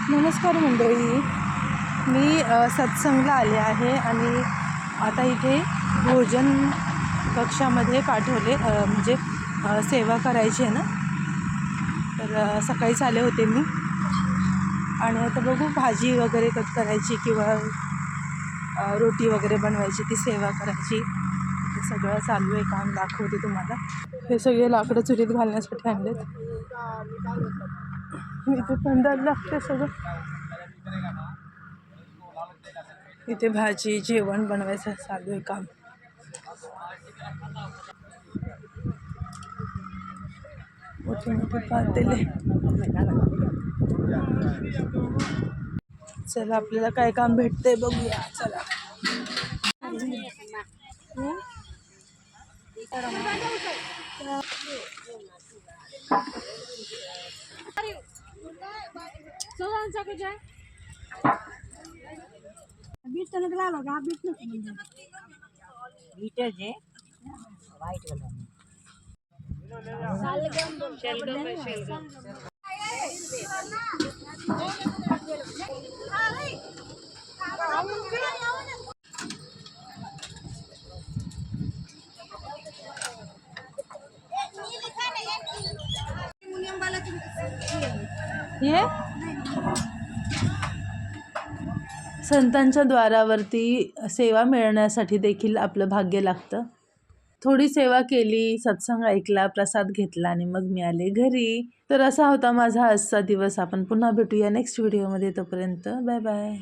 नमस्कार मंडळी, मी सत्संगला आले आहे आणि आता इथे भोजन कक्षामध्ये पाठवले, म्हणजे सेवा करायची आहे ना, तर सकाळीच आले होते मी. आणि आता बघू, भाजी वगैरे कट करायची किंवा रोटी वगैरे बनवायची, ती सेवा करायची, हे सगळं चालू आहे काम. दाखवते तुम्हाला. हे सगळे लाकडं चुलीत घालण्यासाठी आणलेत. इथे पंडाल लागते सगळं. इथे भाजी जेवण बनवायचं चालू आहे काम. मोठे मोठे पातेले. चला, आपल्याला काय काम भेटतंय बघूया. चला. ये संतांच्या द्वारावरती सेवा मिळण्यासाठी देखील आपलं भाग्य लागतं. थोडी सेवा केली, सत्संग ऐकला, प्रसाद घेतला आणि मग मी आले घरी. तर असा होता माझा आजचा दिवस. आपण पुन्हा भेटूया नेक्स्ट व्हिडिओमध्ये. तोपर्यंत बाय बाय.